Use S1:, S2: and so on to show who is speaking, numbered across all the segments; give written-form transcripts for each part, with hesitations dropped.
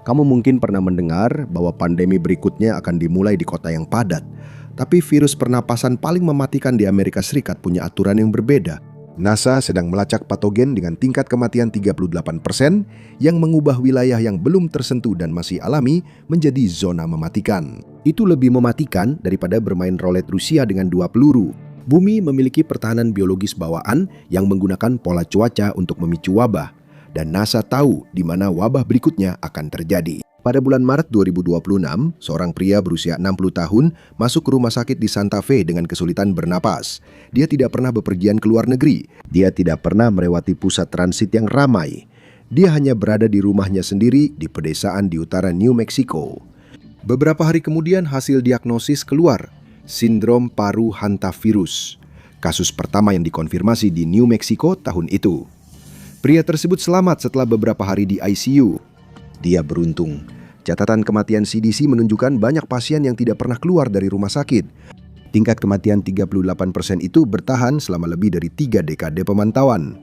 S1: Kamu mungkin pernah mendengar bahwa pandemi berikutnya akan dimulai di kota yang padat. Tapi virus pernapasan paling mematikan di Amerika Serikat punya aturan yang berbeda. NASA sedang melacak patogen dengan tingkat kematian 38% yang mengubah wilayah yang belum tersentuh dan masih alami menjadi zona mematikan. Itu lebih mematikan daripada bermain roulette Rusia dengan 2 peluru. Bumi memiliki pertahanan biologis bawaan yang menggunakan pola cuaca untuk memicu wabah. Dan NASA tahu di mana wabah berikutnya akan terjadi. Pada bulan Maret 2026, seorang pria berusia 60 tahun masuk ke rumah sakit di Santa Fe dengan kesulitan bernapas. Dia tidak pernah bepergian ke luar negeri. Dia tidak pernah melewati pusat transit yang ramai. Dia hanya berada di rumahnya sendiri di pedesaan di utara New Mexico. Beberapa hari kemudian hasil diagnosis keluar, sindrom paru hantavirus. Kasus pertama yang dikonfirmasi di New Mexico tahun itu. Pria tersebut selamat setelah beberapa hari di ICU. Dia beruntung. Catatan kematian CDC menunjukkan banyak pasien yang tidak pernah keluar dari rumah sakit. Tingkat kematian 38% itu bertahan selama lebih dari 3 dekade pemantauan.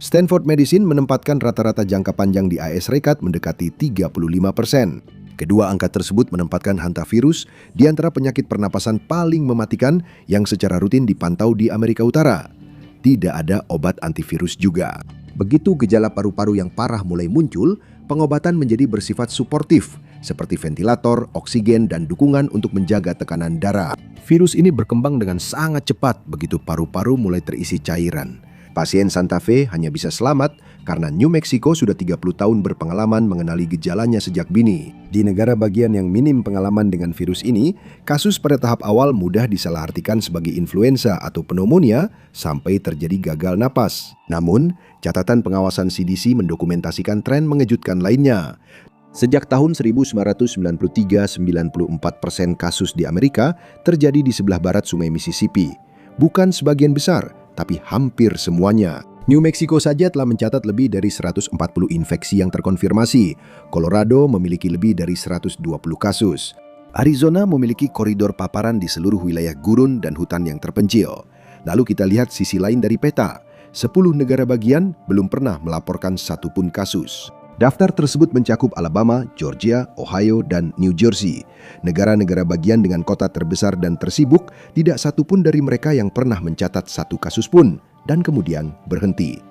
S1: Stanford Medicine menempatkan rata-rata jangka panjang di AS Serikat mendekati 35%. Kedua angka tersebut menempatkan hantavirus di antara penyakit pernapasan paling mematikan yang secara rutin dipantau di Amerika Utara. Tidak ada obat antivirus juga. Begitu gejala paru-paru yang parah mulai muncul, pengobatan menjadi bersifat suportif, seperti ventilator, oksigen, dan dukungan untuk menjaga tekanan darah. Virus ini berkembang dengan sangat cepat begitu paru-paru mulai terisi cairan. Pasien Santa Fe hanya bisa selamat karena New Mexico sudah 30 tahun berpengalaman mengenali gejalanya sejak dini. Di negara bagian yang minim pengalaman dengan virus ini, kasus pada tahap awal mudah disalahartikan sebagai influenza atau pneumonia sampai terjadi gagal napas. Namun, catatan pengawasan CDC mendokumentasikan tren mengejutkan lainnya. Sejak tahun 1993, 94% kasus di Amerika terjadi di sebelah barat Sungai Mississippi. Bukan sebagian besar, tapi hampir semuanya. New Mexico saja telah mencatat lebih dari 140 infeksi yang terkonfirmasi. Colorado memiliki lebih dari 120 kasus. Arizona memiliki koridor paparan di seluruh wilayah gurun dan hutan yang terpencil. Lalu kita lihat sisi lain dari peta. 10 negara bagian belum pernah melaporkan satupun kasus. Daftar tersebut mencakup Alabama, Georgia, Ohio, dan New Jersey. Negara-negara bagian dengan kota terbesar dan tersibuk, tidak satupun dari mereka yang pernah mencatat satu kasus pun, dan kemudian berhenti.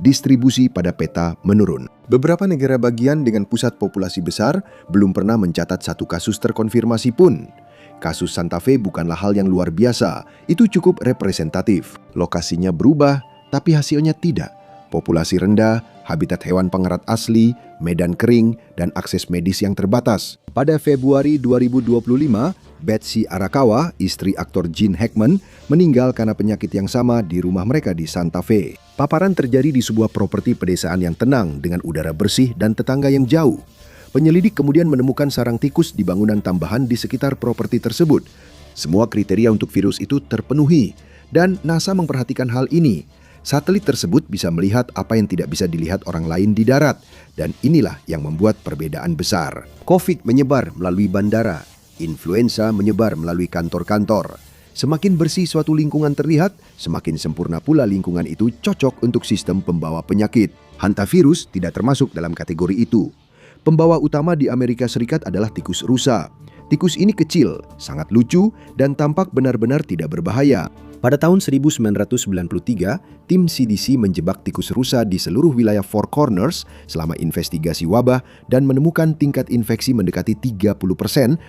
S1: Distribusi pada peta menurun. Beberapa negara bagian dengan pusat populasi besar belum pernah mencatat satu kasus terkonfirmasi pun. Kasus Santa Fe bukanlah hal yang luar biasa, itu cukup representatif. Lokasinya berubah, tapi hasilnya tidak. Populasi rendah, habitat hewan pengerat asli, medan kering, dan akses medis yang terbatas. Pada Februari 2025, Betsy Arakawa, istri aktor Gene Hackman, meninggal karena penyakit yang sama di rumah mereka di Santa Fe. Paparan terjadi di sebuah properti pedesaan yang tenang dengan udara bersih dan tetangga yang jauh. Penyelidik kemudian menemukan sarang tikus di bangunan tambahan di sekitar properti tersebut. Semua kriteria untuk virus itu terpenuhi, dan NASA memperhatikan hal ini. Satelit tersebut bisa melihat apa yang tidak bisa dilihat orang lain di darat, dan inilah yang membuat perbedaan besar. COVID menyebar melalui bandara, influenza menyebar melalui kantor-kantor. Semakin bersih suatu lingkungan terlihat, semakin sempurna pula lingkungan itu cocok untuk sistem pembawa penyakit. Hantavirus tidak termasuk dalam kategori itu. Pembawa utama di Amerika Serikat adalah tikus rusa. Tikus ini kecil, sangat lucu, dan tampak benar-benar tidak berbahaya. Pada tahun 1993, tim CDC menjebak tikus rusa di seluruh wilayah Four Corners selama investigasi wabah dan menemukan tingkat infeksi mendekati 30%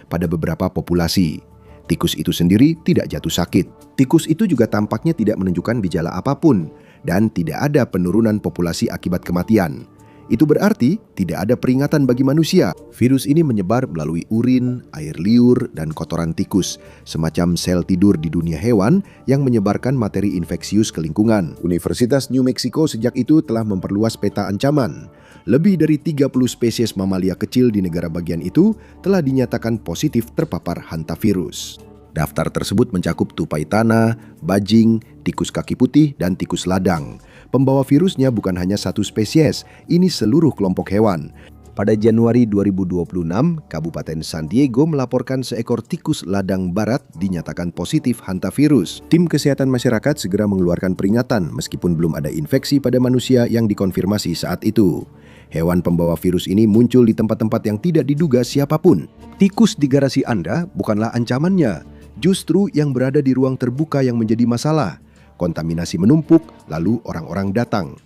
S1: pada beberapa populasi. Tikus itu sendiri tidak jatuh sakit. Tikus itu juga tampaknya tidak menunjukkan gejala apapun dan tidak ada penurunan populasi akibat kematian. Itu berarti tidak ada peringatan bagi manusia. Virus ini menyebar melalui urin, air liur, dan kotoran tikus, semacam sel tidur di dunia hewan yang menyebarkan materi infeksius ke lingkungan. Universitas New Mexico sejak itu telah memperluas peta ancaman. Lebih dari 30 spesies mamalia kecil di negara bagian itu telah dinyatakan positif terpapar hantavirus. Daftar tersebut mencakup tupai tanah, bajing, tikus kaki putih, dan tikus ladang. Pembawa virusnya bukan hanya satu spesies, ini seluruh kelompok hewan. Pada Januari 2026, Kabupaten San Diego melaporkan seekor tikus ladang barat dinyatakan positif hantavirus. Tim kesehatan masyarakat segera mengeluarkan peringatan meskipun belum ada infeksi pada manusia yang dikonfirmasi saat itu. Hewan pembawa virus ini muncul di tempat-tempat yang tidak diduga siapapun. Tikus di garasi Anda bukanlah ancamannya, justru yang berada di ruang terbuka yang menjadi masalah. Kontaminasi menumpuk, lalu orang-orang datang.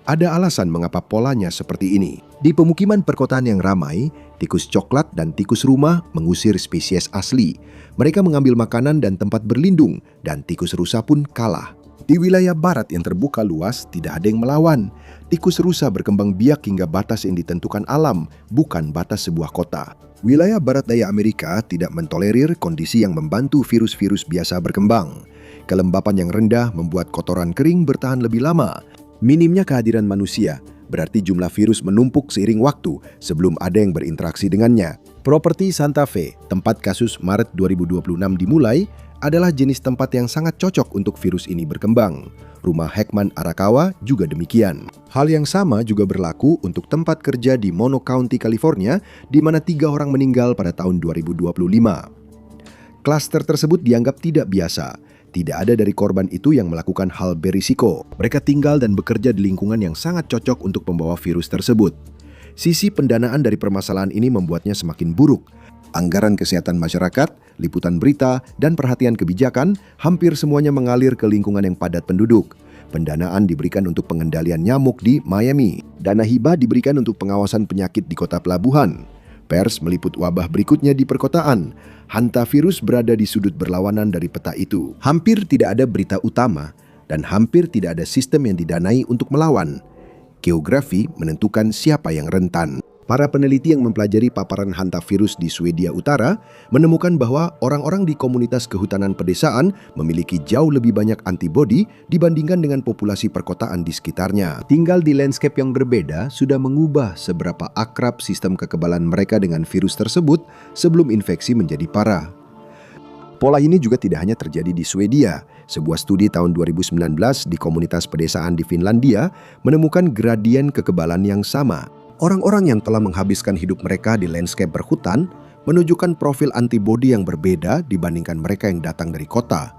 S1: Ada alasan mengapa polanya seperti ini. Di pemukiman perkotaan yang ramai, tikus coklat dan tikus rumah mengusir spesies asli. Mereka mengambil makanan dan tempat berlindung, dan tikus rusa pun kalah. Di wilayah barat yang terbuka luas, tidak ada yang melawan. Tikus rusa berkembang biak hingga batas yang ditentukan alam, bukan batas sebuah kota. Wilayah barat daya Amerika tidak mentolerir kondisi yang membantu virus-virus biasa berkembang. Kelembapan yang rendah membuat kotoran kering bertahan lebih lama. Minimnya kehadiran manusia berarti jumlah virus menumpuk seiring waktu sebelum ada yang berinteraksi dengannya. Properti Santa Fe, tempat kasus Maret 2026 dimulai, adalah jenis tempat yang sangat cocok untuk virus ini berkembang. Rumah Heckman Arakawa juga demikian. Hal yang sama juga berlaku untuk tempat kerja di Mono County, California, di mana 3 orang meninggal pada tahun 2025. Klaster tersebut dianggap tidak biasa. Tidak ada dari korban itu yang melakukan hal berisiko. Mereka tinggal dan bekerja di lingkungan yang sangat cocok untuk pembawa virus tersebut. Sisi pendanaan dari permasalahan ini membuatnya semakin buruk. Anggaran kesehatan masyarakat, liputan berita, dan perhatian kebijakan hampir semuanya mengalir ke lingkungan yang padat penduduk. Pendanaan diberikan untuk pengendalian nyamuk di Miami. Dana hibah diberikan untuk pengawasan penyakit di kota pelabuhan. Pers meliput wabah berikutnya di perkotaan. Hantavirus berada di sudut berlawanan dari peta itu. Hampir tidak ada berita utama dan hampir tidak ada sistem yang didanai untuk melawan. Geografi menentukan siapa yang rentan. Para peneliti yang mempelajari paparan hantavirus di Swedia Utara menemukan bahwa orang-orang di komunitas kehutanan pedesaan memiliki jauh lebih banyak antibodi dibandingkan dengan populasi perkotaan di sekitarnya. Tinggal di landscape yang berbeda sudah mengubah seberapa akrab sistem kekebalan mereka dengan virus tersebut sebelum infeksi menjadi parah. Pola ini juga tidak hanya terjadi di Swedia. Sebuah studi tahun 2019 di komunitas pedesaan di Finlandia menemukan gradien kekebalan yang sama. Orang-orang yang telah menghabiskan hidup mereka di landscape berhutan menunjukkan profil antibodi yang berbeda dibandingkan mereka yang datang dari kota.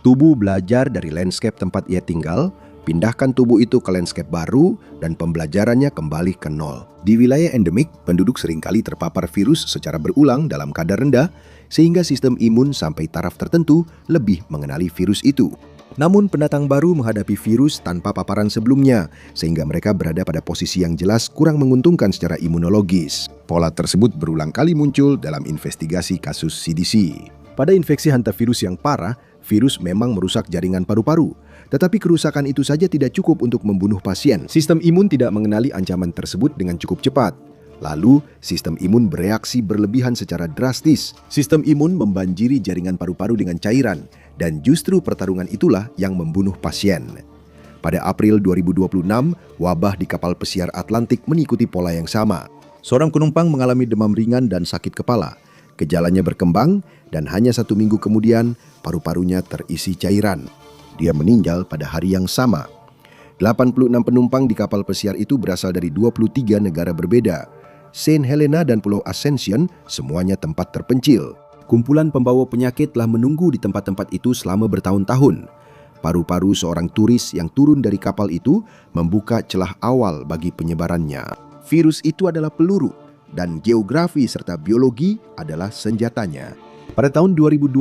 S1: Tubuh belajar dari landscape tempat ia tinggal, pindahkan tubuh itu ke landscape baru, dan pembelajarannya kembali ke nol. Di wilayah endemik, penduduk seringkali terpapar virus secara berulang dalam kadar rendah, sehingga sistem imun sampai taraf tertentu lebih mengenali virus itu. Namun pendatang baru menghadapi virus tanpa paparan sebelumnya, sehingga mereka berada pada posisi yang jelas kurang menguntungkan secara imunologis. Pola tersebut berulang kali muncul dalam investigasi kasus CDC. Pada infeksi hantavirus yang parah, virus memang merusak jaringan paru-paru. Tetapi kerusakan itu saja tidak cukup untuk membunuh pasien. Sistem imun tidak mengenali ancaman tersebut dengan cukup cepat. Lalu, sistem imun bereaksi berlebihan secara drastis. Sistem imun membanjiri jaringan paru-paru dengan cairan, dan justru pertarungan itulah yang membunuh pasien. Pada April 2026, wabah di kapal pesiar Atlantik mengikuti pola yang sama. Seorang penumpang mengalami demam ringan dan sakit kepala. Gejalanya berkembang, dan hanya 1 minggu kemudian, paru-parunya terisi cairan. Dia meninggal pada hari yang sama. 86 penumpang di kapal pesiar itu berasal dari 23 negara berbeda. Saint Helena dan Pulau Ascension semuanya tempat terpencil. Kumpulan pembawa penyakit telah menunggu di tempat-tempat itu selama bertahun-tahun. Paru-paru seorang turis yang turun dari kapal itu membuka celah awal bagi penyebarannya. Virus itu adalah peluru, dan geografi serta biologi adalah senjatanya. Pada tahun 2012,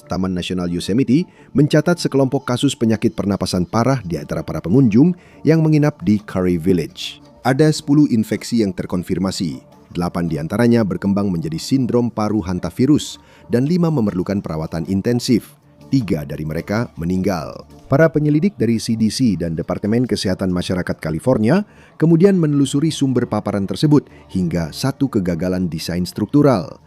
S1: Taman Nasional Yosemite mencatat sekelompok kasus penyakit pernapasan parah di antara para pengunjung yang menginap di Curry Village. Ada 10 infeksi yang terkonfirmasi. 8 diantaranya berkembang menjadi sindrom paru hantavirus dan 5 memerlukan perawatan intensif. 3 dari mereka meninggal. Para penyelidik dari CDC dan Departemen Kesehatan Masyarakat California kemudian menelusuri sumber paparan tersebut hingga 1 kegagalan desain struktural.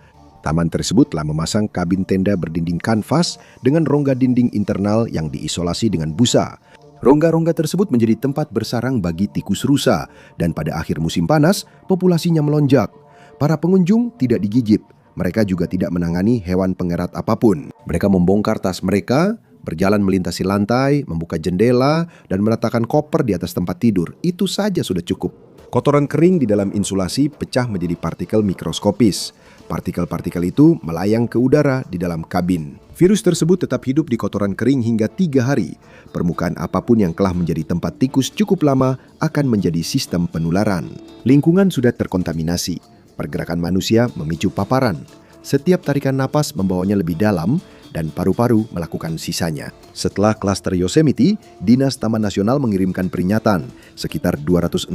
S1: Taman tersebut telah memasang kabin tenda berdinding kanvas dengan rongga dinding internal yang diisolasi dengan busa. Rongga-rongga tersebut menjadi tempat bersarang bagi tikus rusa, dan pada akhir musim panas, populasinya melonjak. Para pengunjung tidak digigit, mereka juga tidak menangani hewan pengerat apapun. Mereka membongkar tas mereka, berjalan melintasi lantai, membuka jendela, dan meletakkan koper di atas tempat tidur. Itu saja sudah cukup. Kotoran kering di dalam insulasi pecah menjadi partikel mikroskopis. Partikel-partikel itu melayang ke udara di dalam kabin. Virus tersebut tetap hidup di kotoran kering hingga 3 hari. Permukaan apapun yang telah menjadi tempat tikus cukup lama akan menjadi sistem penularan. Lingkungan sudah terkontaminasi. Pergerakan manusia memicu paparan. Setiap tarikan napas membawanya lebih dalam dan paru-paru melakukan sisanya. Setelah klaster Yosemite, Dinas Taman Nasional mengirimkan peringatan. Sekitar 260.000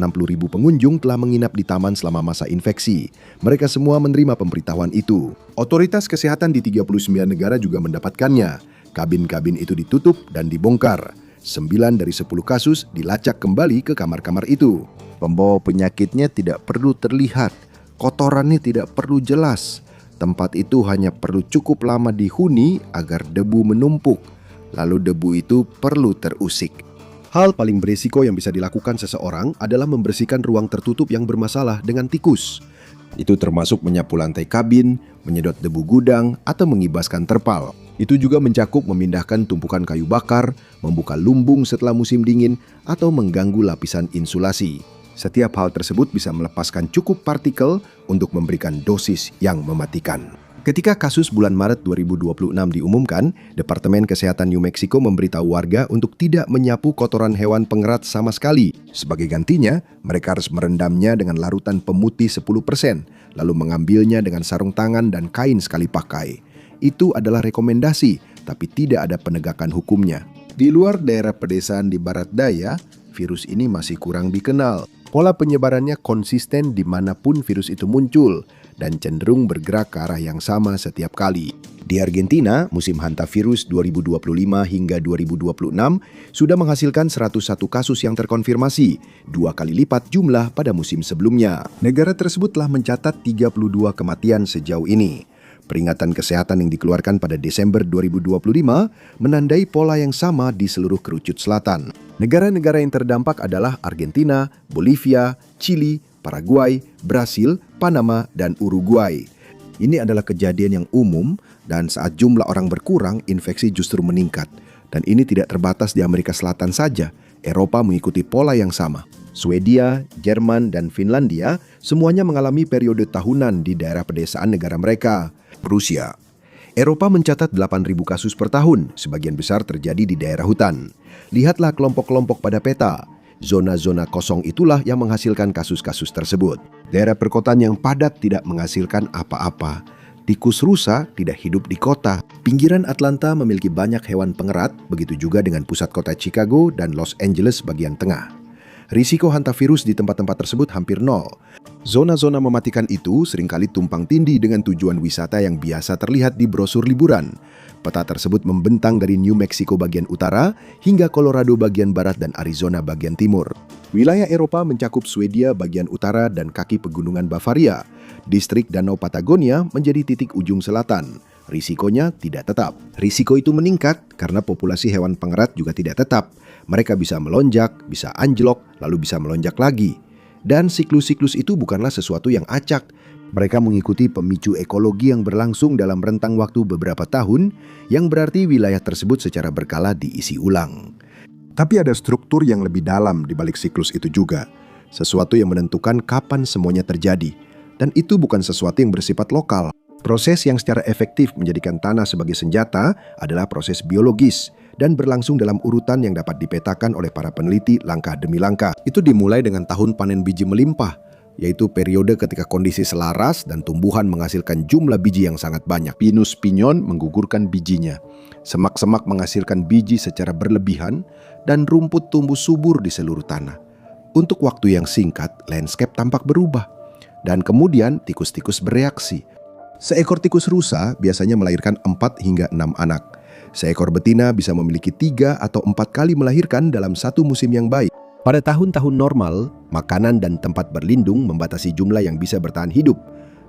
S1: pengunjung telah menginap di taman selama masa infeksi. Mereka semua menerima pemberitahuan itu. Otoritas kesehatan di 39 negara juga mendapatkannya. Kabin-kabin itu ditutup dan dibongkar. 9 dari 10 kasus dilacak kembali ke kamar-kamar itu. Pembawa penyakitnya tidak perlu terlihat. Kotorannya tidak perlu jelas. Tempat itu hanya perlu cukup lama dihuni agar debu menumpuk. Lalu debu itu perlu terusik. Hal paling berisiko yang bisa dilakukan seseorang adalah membersihkan ruang tertutup yang bermasalah dengan tikus. Itu termasuk menyapu lantai kabin, menyedot debu gudang, atau mengibaskan terpal. Itu juga mencakup memindahkan tumpukan kayu bakar, membuka lumbung setelah musim dingin, atau mengganggu lapisan insulasi. Setiap hal tersebut bisa melepaskan cukup partikel untuk memberikan dosis yang mematikan. Ketika kasus bulan Maret 2026 diumumkan, Departemen Kesehatan New Mexico memberitahu warga untuk tidak menyapu kotoran hewan pengerat sama sekali. Sebagai gantinya, mereka harus merendamnya dengan larutan pemutih 10%, lalu mengambilnya dengan sarung tangan dan kain sekali pakai. Itu adalah rekomendasi, tapi tidak ada penegakan hukumnya. Di luar daerah pedesaan di Barat Daya, virus ini masih kurang dikenal. Pola penyebarannya konsisten dimanapun virus itu muncul dan cenderung bergerak ke arah yang sama setiap kali. Di Argentina, musim hantavirus 2025 hingga 2026 sudah menghasilkan 101 kasus yang terkonfirmasi, 2 kali lipat jumlah pada musim sebelumnya. Negara tersebut telah mencatat 32 kematian sejauh ini. Peringatan kesehatan yang dikeluarkan pada Desember 2025 menandai pola yang sama di seluruh kerucut selatan. Negara-negara yang terdampak adalah Argentina, Bolivia, Chili, Paraguay, Brasil, Panama, dan Uruguay. Ini adalah kejadian yang umum dan saat jumlah orang berkurang, infeksi justru meningkat. Dan ini tidak terbatas di Amerika Selatan saja, Eropa mengikuti pola yang sama. Swedia, Jerman, dan Finlandia semuanya mengalami periode tahunan di daerah pedesaan negara mereka. Rusia. Eropa mencatat 8.000 kasus per tahun, sebagian besar terjadi di daerah hutan. Lihatlah kelompok-kelompok pada peta. Zona-zona kosong itulah yang menghasilkan kasus-kasus tersebut. Daerah perkotaan yang padat tidak menghasilkan apa-apa. Tikus rusa tidak hidup di kota. Pinggiran Atlanta memiliki banyak hewan pengerat, begitu juga dengan pusat kota Chicago dan Los Angeles bagian tengah. Risiko hantavirus di tempat-tempat tersebut hampir nol. Zona-zona mematikan itu seringkali tumpang tindih dengan tujuan wisata yang biasa terlihat di brosur liburan. Peta tersebut membentang dari New Mexico bagian utara hingga Colorado bagian barat dan Arizona bagian timur. Wilayah Eropa mencakup Swedia bagian utara dan kaki pegunungan Bavaria. Distrik Danau Patagonia menjadi titik ujung selatan. Risikonya tidak tetap. Risiko itu meningkat karena populasi hewan pengerat juga tidak tetap. Mereka bisa melonjak, bisa anjlok, lalu bisa melonjak lagi. Dan siklus-siklus itu bukanlah sesuatu yang acak. Mereka mengikuti pemicu ekologi yang berlangsung dalam rentang waktu beberapa tahun, yang berarti wilayah tersebut secara berkala diisi ulang. Tapi ada struktur yang lebih dalam di balik siklus itu juga. Sesuatu yang menentukan kapan semuanya terjadi. Dan itu bukan sesuatu yang bersifat lokal. Proses yang secara efektif menjadikan tanah sebagai senjata adalah proses biologis dan berlangsung dalam urutan yang dapat dipetakan oleh para peneliti langkah demi langkah. Itu dimulai dengan tahun panen biji melimpah, yaitu periode ketika kondisi selaras dan tumbuhan menghasilkan jumlah biji yang sangat banyak. Pinus pinyon menggugurkan bijinya. Semak-semak menghasilkan biji secara berlebihan dan rumput tumbuh subur di seluruh tanah. Untuk waktu yang singkat, landscape tampak berubah. Dan kemudian tikus-tikus bereaksi. Seekor tikus rusa biasanya melahirkan 4 hingga 6 anak. Seekor betina bisa memiliki 3 atau 4 kali melahirkan dalam satu musim yang baik. Pada tahun-tahun normal, makanan dan tempat berlindung membatasi jumlah yang bisa bertahan hidup.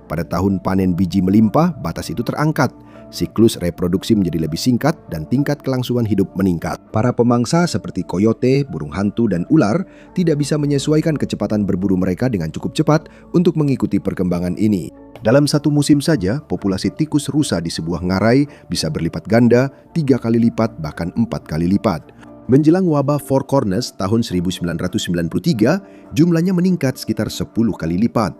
S1: Pada tahun panen biji melimpah, batas itu terangkat. Siklus reproduksi menjadi lebih singkat dan tingkat kelangsungan hidup meningkat. Para pemangsa seperti koyote, burung hantu, dan ular tidak bisa menyesuaikan kecepatan berburu mereka dengan cukup cepat untuk mengikuti perkembangan ini. Dalam satu musim saja, populasi tikus rusa di sebuah ngarai bisa berlipat ganda, 3 kali lipat, bahkan 4 kali lipat. Menjelang wabah Four Corners tahun 1993, jumlahnya meningkat sekitar 10 kali lipat.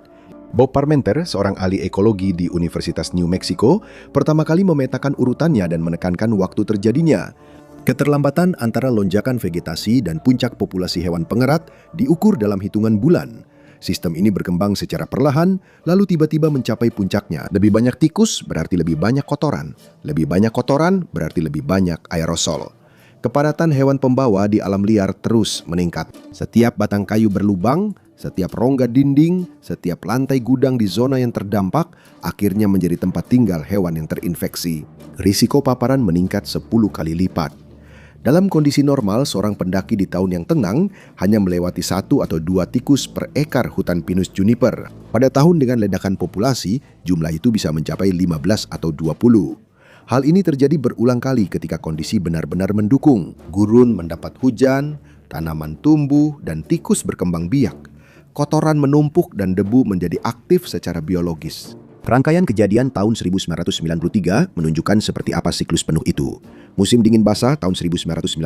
S1: Bob Parmenter, seorang ahli ekologi di Universitas New Mexico, pertama kali memetakan urutannya dan menekankan waktu terjadinya. Keterlambatan antara lonjakan vegetasi dan puncak populasi hewan pengerat diukur dalam hitungan bulan. Sistem ini berkembang secara perlahan, lalu tiba-tiba mencapai puncaknya. Lebih banyak tikus berarti lebih banyak kotoran. Lebih banyak kotoran berarti lebih banyak aerosol. Kepadatan hewan pembawa di alam liar terus meningkat. Setiap batang kayu berlubang, setiap rongga dinding, setiap lantai gudang di zona yang terdampak, akhirnya menjadi tempat tinggal hewan yang terinfeksi. Risiko paparan meningkat 10 kali lipat. Dalam kondisi normal, seorang pendaki di tahun yang tenang hanya melewati 1 atau 2 tikus per ekar hutan pinus juniper. Pada tahun dengan ledakan populasi, jumlah itu bisa mencapai 15 atau 20. Hal ini terjadi berulang kali ketika kondisi benar-benar mendukung. Gurun mendapat hujan, tanaman tumbuh, dan tikus berkembang biak. Kotoran menumpuk dan debu menjadi aktif secara biologis. Rangkaian kejadian tahun 1993 menunjukkan seperti apa siklus penuh itu. Musim dingin basah tahun 1992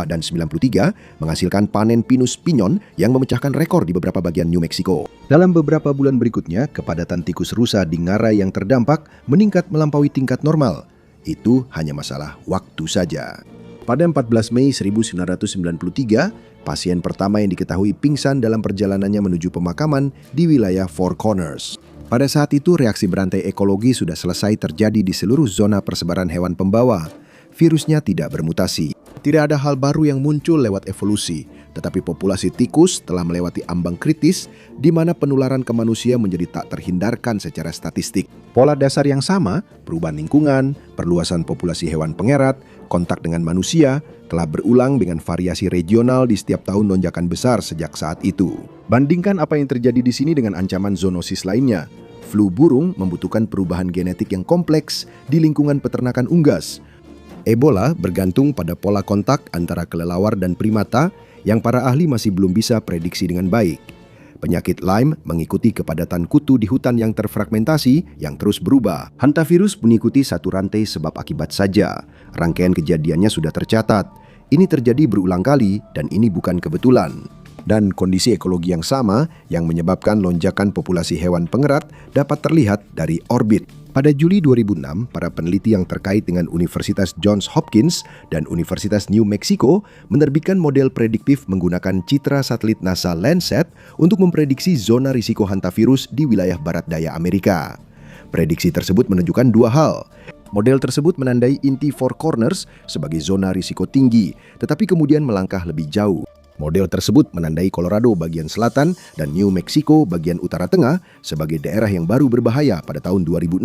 S1: dan 93 menghasilkan panen pinus pinyon yang memecahkan rekor di beberapa bagian New Mexico. Dalam beberapa bulan berikutnya, kepadatan tikus rusa di ngarai yang terdampak meningkat melampaui tingkat normal. Itu hanya masalah waktu saja. Pada 14 Mei 1993, pasien pertama yang diketahui pingsan dalam perjalanannya menuju pemakaman di wilayah Four Corners. Pada saat itu, reaksi berantai ekologi sudah selesai terjadi di seluruh zona persebaran hewan pembawa. Virusnya tidak bermutasi. Tidak ada hal baru yang muncul lewat evolusi, tetapi populasi tikus telah melewati ambang kritis di mana penularan ke manusia menjadi tak terhindarkan secara statistik. Pola dasar yang sama, perubahan lingkungan, perluasan populasi hewan pengerat, kontak dengan manusia, telah berulang dengan variasi regional di setiap tahun lonjakan besar sejak saat itu. Bandingkan apa yang terjadi di sini dengan ancaman zoonosis lainnya. Flu burung membutuhkan perubahan genetik yang kompleks di lingkungan peternakan unggas. Ebola bergantung pada pola kontak antara kelelawar dan primata yang para ahli masih belum bisa prediksi dengan baik. Penyakit Lyme mengikuti kepadatan kutu di hutan yang terfragmentasi yang terus berubah. Hantavirus mengikuti satu rantai sebab akibat saja. Rangkaian kejadiannya sudah tercatat. Ini terjadi berulang kali dan ini bukan kebetulan. Dan kondisi ekologi yang sama yang menyebabkan lonjakan populasi hewan pengerat dapat terlihat dari orbit. Pada Juli 2006, para peneliti yang terkait dengan Universitas Johns Hopkins dan Universitas New Mexico menerbitkan model prediktif menggunakan citra satelit NASA Landsat untuk memprediksi zona risiko hantavirus di wilayah barat daya Amerika. Prediksi tersebut menunjukkan dua hal. Model tersebut menandai inti Four Corners sebagai zona risiko tinggi, tetapi kemudian melangkah lebih jauh. Model tersebut menandai Colorado bagian selatan dan New Mexico bagian utara tengah sebagai daerah yang baru berbahaya pada tahun 2006.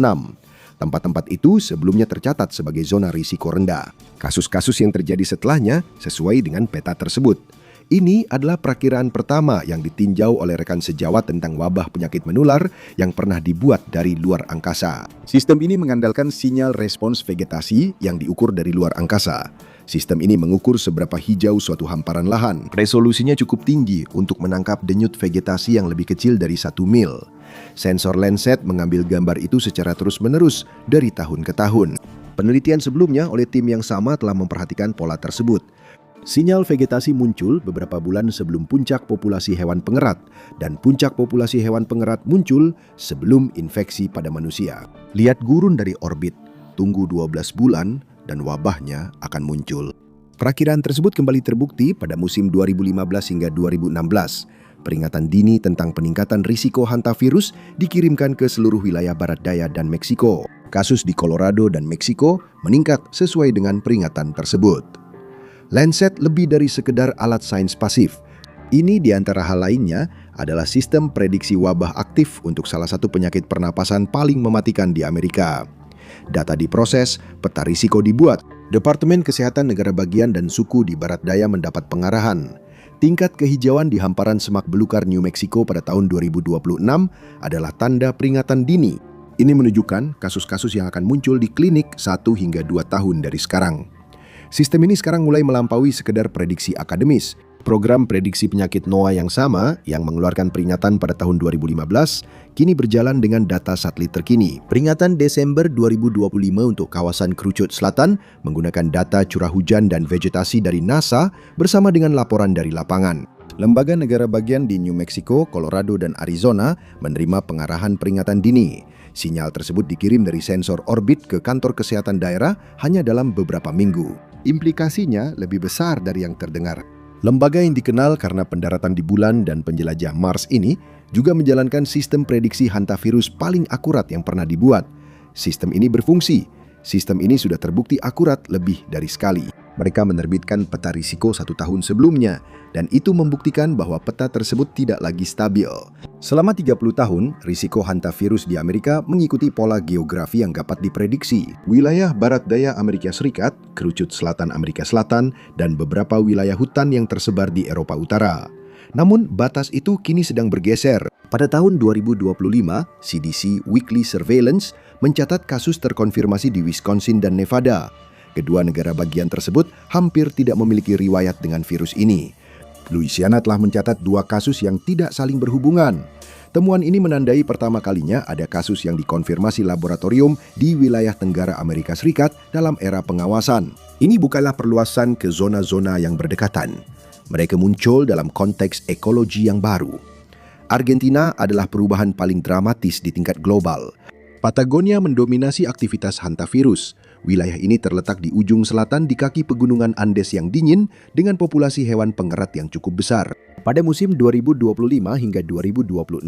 S1: Tempat-tempat itu sebelumnya tercatat sebagai zona risiko rendah. Kasus-kasus yang terjadi setelahnya sesuai dengan peta tersebut. Ini adalah perakiraan pertama yang ditinjau oleh rekan sejawat tentang wabah penyakit menular yang pernah dibuat dari luar angkasa. Sistem ini mengandalkan sinyal respons vegetasi yang diukur dari luar angkasa. Sistem ini mengukur seberapa hijau suatu hamparan lahan. Resolusinya cukup tinggi untuk menangkap denyut vegetasi yang lebih kecil dari 1 mil. Sensor Landsat mengambil gambar itu secara terus-menerus dari tahun ke tahun. Penelitian sebelumnya oleh tim yang sama telah memperhatikan pola tersebut. Sinyal vegetasi muncul beberapa bulan sebelum puncak populasi hewan pengerat, dan puncak populasi hewan pengerat muncul sebelum infeksi pada manusia. Lihat gurun dari orbit, tunggu 12 bulan, dan wabahnya akan muncul. Perakiraan tersebut kembali terbukti pada musim 2015 hingga 2016. Peringatan dini tentang peningkatan risiko hantavirus dikirimkan ke seluruh wilayah barat daya dan Meksiko. Kasus di Colorado dan Meksiko meningkat sesuai dengan peringatan tersebut. Landsat lebih dari sekedar alat sains pasif. Ini di antara hal lainnya adalah sistem prediksi wabah aktif untuk salah satu penyakit pernapasan paling mematikan di Amerika. Data diproses, peta risiko dibuat. Departemen Kesehatan Negara Bagian dan Suku di Barat Daya mendapat pengarahan. Tingkat kehijauan di hamparan semak belukar New Mexico pada tahun 2026 adalah tanda peringatan dini. Ini menunjukkan kasus-kasus yang akan muncul di klinik 1 hingga 2 tahun dari sekarang. Sistem ini sekarang mulai melampaui sekedar prediksi akademis. Program prediksi penyakit NOAA yang sama, yang mengeluarkan peringatan pada tahun 2015, kini berjalan dengan data satelit terkini. Peringatan Desember 2025 untuk kawasan Kerucut Selatan menggunakan data curah hujan dan vegetasi dari NASA bersama dengan laporan dari lapangan. Lembaga negara bagian di New Mexico, Colorado, dan Arizona menerima pengarahan peringatan dini. Sinyal tersebut dikirim dari sensor orbit ke kantor kesehatan daerah hanya dalam beberapa minggu. Implikasinya lebih besar dari yang terdengar. Lembaga yang dikenal karena pendaratan di bulan dan penjelajah Mars ini juga menjalankan sistem prediksi hantavirus paling akurat yang pernah dibuat. Sistem ini berfungsi. Sistem ini sudah terbukti akurat lebih dari sekali. Mereka menerbitkan peta risiko 1 tahun sebelumnya, dan itu membuktikan bahwa peta tersebut tidak lagi stabil. Selama 30 tahun, risiko hantavirus di Amerika mengikuti pola geografi yang dapat diprediksi. Wilayah barat daya Amerika Serikat, kerucut selatan Amerika Selatan, dan beberapa wilayah hutan yang tersebar di Eropa Utara. Namun, batas itu kini sedang bergeser. Pada tahun 2025, CDC Weekly Surveillance mencatat kasus terkonfirmasi di Wisconsin dan Nevada. Kedua negara bagian tersebut hampir tidak memiliki riwayat dengan virus ini. Louisiana telah mencatat 2 kasus yang tidak saling berhubungan. Temuan ini menandai pertama kalinya ada kasus yang dikonfirmasi laboratorium di wilayah Tenggara Amerika Serikat dalam era pengawasan. Ini bukanlah perluasan ke zona-zona yang berdekatan. Mereka muncul dalam konteks ekologi yang baru. Argentina adalah perubahan paling dramatis di tingkat global. Patagonia mendominasi aktivitas hantavirus. Wilayah ini terletak di ujung selatan di kaki pegunungan Andes yang dingin dengan populasi hewan pengerat yang cukup besar. Pada musim 2025 hingga 2026,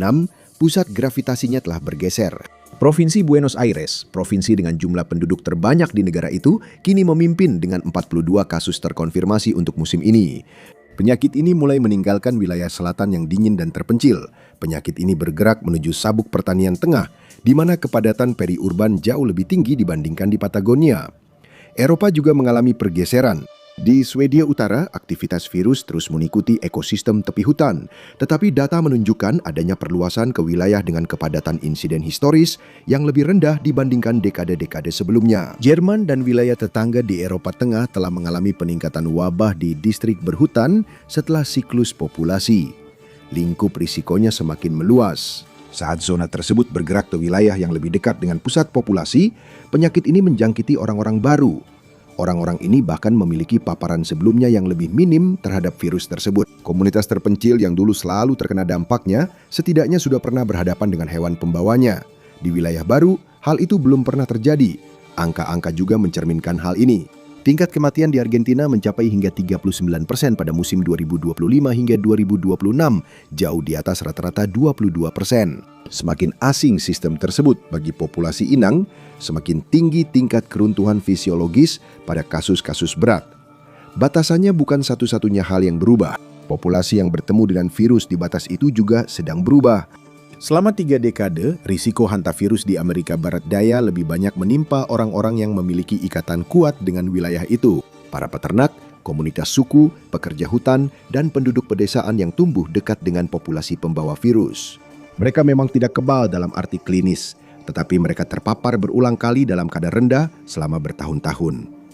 S1: pusat gravitasinya telah bergeser. Provinsi Buenos Aires, provinsi dengan jumlah penduduk terbanyak di negara itu, kini memimpin dengan 42 kasus terkonfirmasi untuk musim ini. Penyakit ini mulai meninggalkan wilayah selatan yang dingin dan terpencil. Penyakit ini bergerak menuju sabuk pertanian tengah, di mana kepadatan periurban jauh lebih tinggi dibandingkan di Patagonia. Eropa juga mengalami pergeseran. Di Swedia Utara, aktivitas virus terus mengikuti ekosistem tepi hutan, tetapi data menunjukkan adanya perluasan ke wilayah dengan kepadatan insiden historis yang lebih rendah dibandingkan dekade-dekade sebelumnya. Jerman dan wilayah tetangga di Eropa Tengah telah mengalami peningkatan wabah di distrik berhutan setelah siklus populasi. Lingkup risikonya semakin meluas. Saat zona tersebut bergerak ke wilayah yang lebih dekat dengan pusat populasi, penyakit ini menjangkiti orang-orang baru. Orang-orang ini bahkan memiliki paparan sebelumnya yang lebih minim terhadap virus tersebut. Komunitas terpencil yang dulu selalu terkena dampaknya, setidaknya sudah pernah berhadapan dengan hewan pembawanya. Di wilayah baru, hal itu belum pernah terjadi. Angka-angka juga mencerminkan hal ini. Tingkat kematian di Argentina mencapai hingga 39% pada musim 2025 hingga 2026, jauh di atas rata-rata 22%. Semakin asing sistem tersebut bagi populasi inang, semakin tinggi tingkat keruntuhan fisiologis pada kasus-kasus berat. Batasannya bukan satu-satunya hal yang berubah. Populasi yang bertemu dengan virus di batas itu juga sedang berubah. Selama 3 dekade, risiko hantavirus di Amerika Barat Daya lebih banyak menimpa orang-orang yang memiliki ikatan kuat dengan wilayah itu. Para peternak, komunitas suku, pekerja hutan, dan penduduk pedesaan yang tumbuh dekat dengan populasi pembawa virus. Mereka memang tidak kebal dalam arti klinis, tetapi mereka terpapar berulang kali dalam kadar rendah selama bertahun-tahun.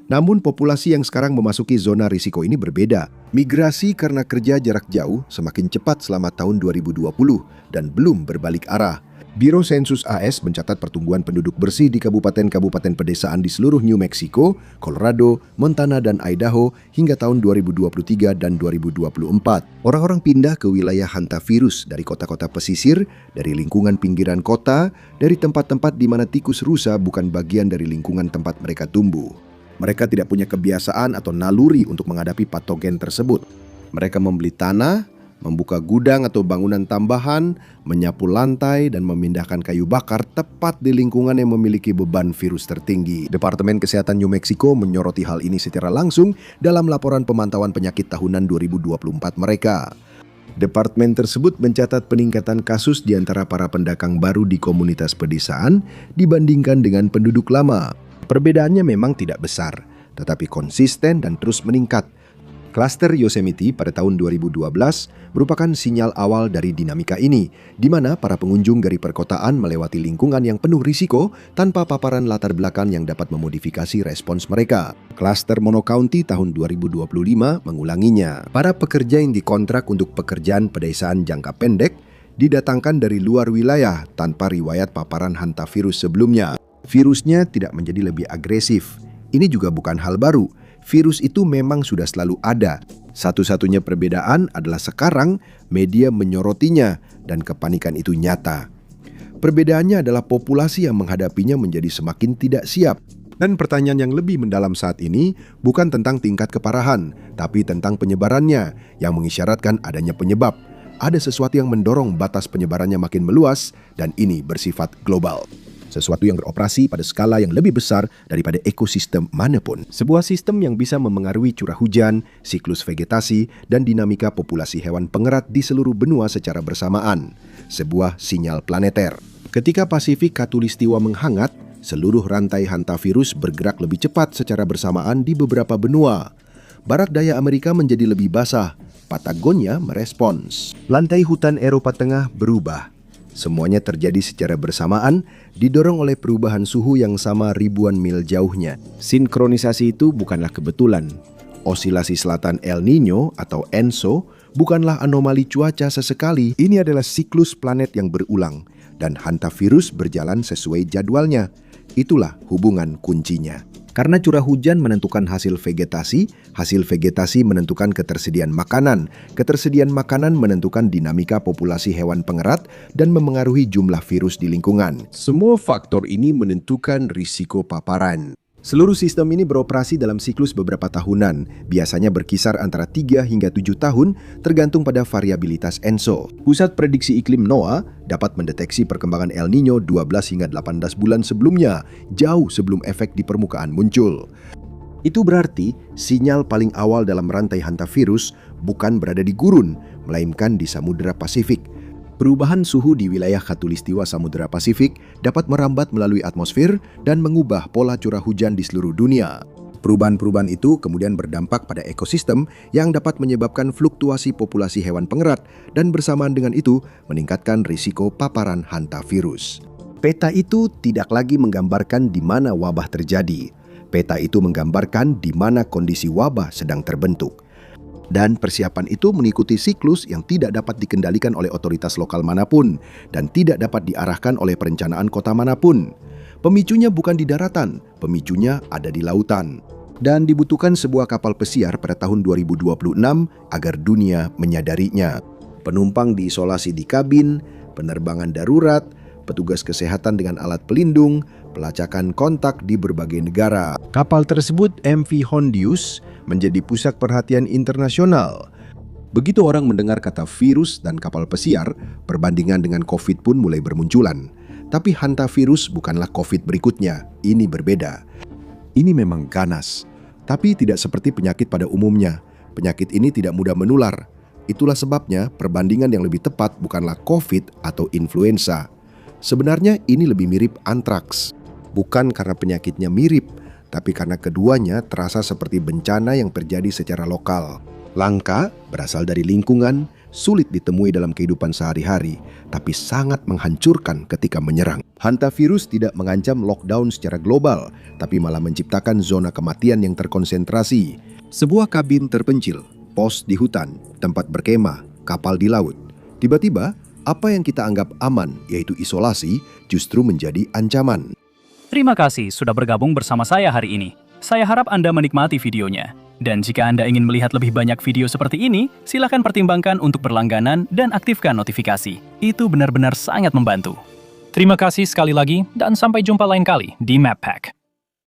S1: Namun populasi yang sekarang memasuki zona risiko ini berbeda. Migrasi karena kerja jarak jauh semakin cepat selama tahun 2020 dan belum berbalik arah. Biro Sensus AS mencatat pertumbuhan penduduk bersih di kabupaten-kabupaten pedesaan di seluruh New Mexico, Colorado, Montana, dan Idaho hingga tahun 2023 dan 2024. Orang-orang pindah ke wilayah hantavirus dari kota-kota pesisir, dari lingkungan pinggiran kota, dari tempat-tempat di mana tikus rusa bukan bagian dari lingkungan tempat mereka tumbuh. Mereka tidak punya kebiasaan atau naluri untuk menghadapi patogen tersebut. Mereka membeli tanah, membuka gudang atau bangunan tambahan, menyapu lantai, dan memindahkan kayu bakar tepat di lingkungan yang memiliki beban virus tertinggi. Departemen Kesehatan New Mexico menyoroti hal ini secara langsung dalam laporan pemantauan penyakit tahunan 2024 mereka. Departemen tersebut mencatat peningkatan kasus di antara para pendatang baru di komunitas pedesaan dibandingkan dengan penduduk lama. Perbedaannya memang tidak besar, tetapi konsisten dan terus meningkat. Klaster Yosemite pada tahun 2012 merupakan sinyal awal dari dinamika ini, di mana para pengunjung dari perkotaan melewati lingkungan yang penuh risiko tanpa paparan latar belakang yang dapat memodifikasi respons mereka. Klaster Mono County tahun 2025 mengulanginya. Para pekerja yang dikontrak untuk pekerjaan pedesaan jangka pendek didatangkan dari luar wilayah tanpa riwayat paparan hantavirus sebelumnya. Virusnya tidak menjadi lebih agresif. Ini juga bukan hal baru. Virus itu memang sudah selalu ada. Satu-satunya perbedaan adalah sekarang media menyoroti,nya dan kepanikan itu nyata. Perbedaannya adalah populasi yang menghadapinya menjadi semakin tidak siap. Dan pertanyaan yang lebih mendalam saat ini bukan tentang tingkat keparahan, tapi tentang penyebarannya yang mengisyaratkan adanya penyebab. Ada sesuatu yang mendorong batas penyebarannya makin meluas dan ini bersifat global. Sesuatu yang beroperasi pada skala yang lebih besar daripada ekosistem manapun. Sebuah sistem yang bisa memengaruhi curah hujan, siklus vegetasi, dan dinamika populasi hewan pengerat di seluruh benua secara bersamaan. Sebuah sinyal planeter. Ketika Pasifik Khatulistiwa menghangat, seluruh rantai hantavirus bergerak lebih cepat secara bersamaan di beberapa benua. Barat daya Amerika menjadi lebih basah. Patagonia merespons. Lantai hutan Eropa Tengah berubah. Semuanya terjadi secara bersamaan, didorong oleh perubahan suhu yang sama ribuan mil jauhnya. Sinkronisasi itu bukanlah kebetulan. Osilasi selatan El Niño atau ENSO bukanlah anomali cuaca sesekali. Ini adalah siklus planet yang berulang, dan hantavirus berjalan sesuai jadwalnya. Itulah hubungan kuncinya. Karena curah hujan menentukan hasil vegetasi menentukan ketersediaan makanan menentukan dinamika populasi hewan pengerat dan memengaruhi jumlah virus di lingkungan. Semua faktor ini menentukan risiko paparan. Seluruh sistem ini beroperasi dalam siklus beberapa tahunan, biasanya berkisar antara 3 hingga 7 tahun, tergantung pada variabilitas ENSO. Pusat Prediksi Iklim NOAA dapat mendeteksi perkembangan El Niño 12 hingga 18 bulan sebelumnya, jauh sebelum efek di permukaan muncul. Itu berarti sinyal paling awal dalam rantai hantavirus bukan berada di gurun, melainkan di Samudra Pasifik. Perubahan suhu di wilayah Khatulistiwa Samudra Pasifik dapat merambat melalui atmosfer dan mengubah pola curah hujan di seluruh dunia. Perubahan-perubahan itu kemudian berdampak pada ekosistem yang dapat menyebabkan fluktuasi populasi hewan pengerat dan bersamaan dengan itu meningkatkan risiko paparan hantavirus. Peta itu tidak lagi menggambarkan di mana wabah terjadi. Peta itu menggambarkan di mana kondisi wabah sedang terbentuk. Dan persiapan itu mengikuti siklus yang tidak dapat dikendalikan oleh otoritas lokal manapun dan tidak dapat diarahkan oleh perencanaan kota manapun. Pemicunya bukan di daratan, pemicunya ada di lautan. Dan dibutuhkan sebuah kapal pesiar pada tahun 2026 agar dunia menyadarinya. Penumpang diisolasi di kabin, penerbangan darurat, petugas kesehatan dengan alat pelindung, pelacakan kontak di berbagai negara. Kapal tersebut, MV Hondius, menjadi pusat perhatian internasional. Begitu orang mendengar kata virus dan kapal pesiar, perbandingan dengan COVID pun mulai bermunculan. Tapi hantavirus bukanlah COVID berikutnya, ini berbeda. Ini memang ganas, tapi tidak seperti penyakit pada umumnya. Penyakit ini tidak mudah menular. Itulah sebabnya perbandingan yang lebih tepat bukanlah COVID atau influenza. Sebenarnya ini lebih mirip antraks. Bukan karena penyakitnya mirip, tapi karena keduanya terasa seperti bencana yang terjadi secara lokal. Langka, berasal dari lingkungan, sulit ditemui dalam kehidupan sehari-hari, tapi sangat menghancurkan ketika menyerang. Hantavirus tidak mengancam lockdown secara global, tapi malah menciptakan zona kematian yang terkonsentrasi. Sebuah kabin terpencil, pos di hutan, tempat berkemah, kapal di laut. Tiba-tiba, apa yang kita anggap aman, yaitu isolasi, justru menjadi ancaman.
S2: Terima kasih sudah bergabung bersama saya hari ini. Saya harap Anda menikmati videonya. Dan jika Anda ingin melihat lebih banyak video seperti ini, silakan pertimbangkan untuk berlangganan dan aktifkan notifikasi. Itu benar-benar sangat membantu. Terima kasih sekali lagi dan sampai jumpa lain kali di Map Pack.